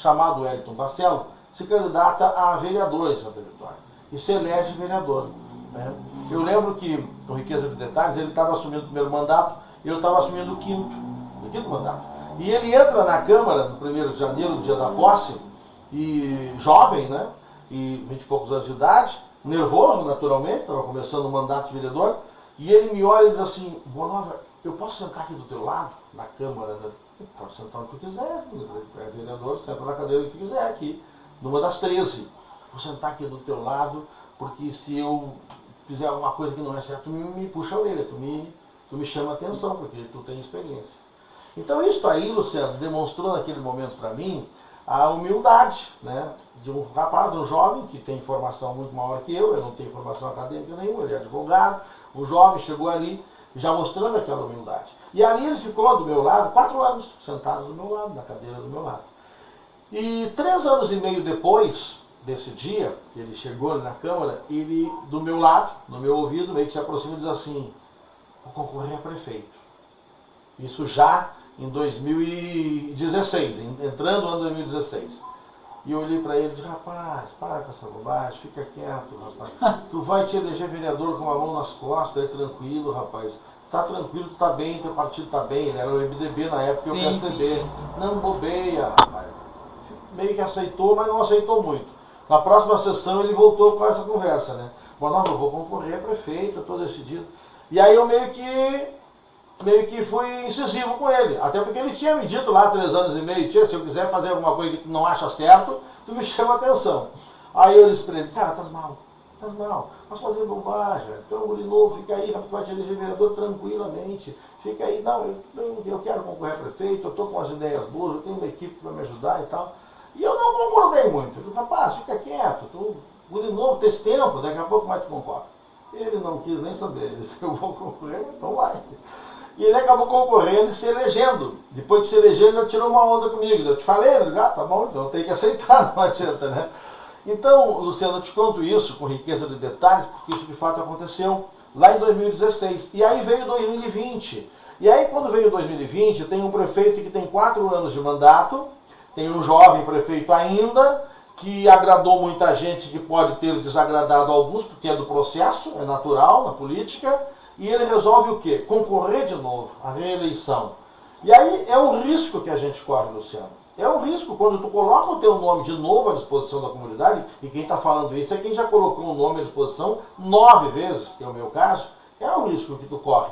chamado Wellington Barcelo, se candidata a vereador em Santa Vitória e se elege vereador. Né? Eu lembro que, com riqueza de detalhes, ele estava assumindo o primeiro mandato e eu estava assumindo o quinto mandato. E ele entra na Câmara no 1º de janeiro, no dia da posse, e jovem, né? E 20 e poucos anos de idade, nervoso naturalmente, estava começando o mandato de vereador, e ele me olha e diz assim: Bonova, eu posso sentar aqui do teu lado, na Câmara? Né? Pode sentar onde tu quiser, é vereador, senta na cadeira que quiser aqui, numa das 13. Vou sentar aqui do teu lado, porque se eu fizer alguma coisa que não é certo, tu me puxa a orelha, tu me chama a atenção, porque tu tem experiência. Então isso aí, Luciano, demonstrou naquele momento para mim a humildade, né, de um rapaz, de um jovem que tem formação muito maior que eu não tenho formação acadêmica nenhuma, ele é advogado, um jovem chegou ali já mostrando aquela humildade. E ali ele ficou do meu lado 4 anos, sentado do meu lado, na cadeira do meu lado. E 3 anos e meio depois desse dia, que ele chegou ali na Câmara, ele, do meu lado, no meu ouvido, meio que se aproxima e diz assim: vou concorrer a prefeito. Isso já em 2016, entrando no ano 2016. E eu olhei para ele e disse: rapaz, para com essa bobagem, fica quieto, rapaz. Tu vai te eleger vereador com a mão nas costas, é tranquilo, rapaz. Tá tranquilo, tu tá bem, teu partido tá bem. Ele era o MDB na época e o PSDB. Não bobeia, rapaz. Meio que aceitou, mas não aceitou muito. Na próxima sessão ele voltou com essa conversa, né? Bom, não, eu vou concorrer a prefeito, eu tô decidido. E aí eu meio que fui incisivo com ele, até porque ele tinha me dito lá 3 anos e meio: tia, se eu quiser fazer alguma coisa que tu não acha certo, tu me chama a atenção. Aí eu disse para ele: cara, estás mal, vai fazer bobagem, tu é um guri novo, fica aí, vai te eleger vereador tranquilamente, fica aí, não, eu quero concorrer a prefeito, eu estou com as ideias boas, eu tenho uma equipe para me ajudar e tal. E eu não concordei muito, eu disse: rapaz, fica quieto, tu, guri novo, tem esse tempo, daqui a pouco mais tu concorda. Ele não quis nem saber, ele disse: eu vou concorrer, então vai. E ele acabou concorrendo e se elegendo. Depois de se eleger, ele tirou uma onda comigo. Eu te falei, tá bom, então tem que aceitar, não adianta, né? Então, Luciano, eu te conto isso com riqueza de detalhes, porque isso de fato aconteceu lá em 2016. E aí veio 2020. E aí, quando veio 2020, tem um prefeito que tem 4 anos de mandato, tem um jovem prefeito ainda, que agradou muita gente, que pode ter desagradado alguns, porque é do processo, é natural na política. E ele resolve o quê? Concorrer de novo à reeleição. E aí é o risco que a gente corre, Luciano. É o risco quando tu coloca o teu nome de novo à disposição da comunidade, e quem está falando isso é quem já colocou o nome à disposição 9 vezes, que é o meu caso, é o risco que tu corre.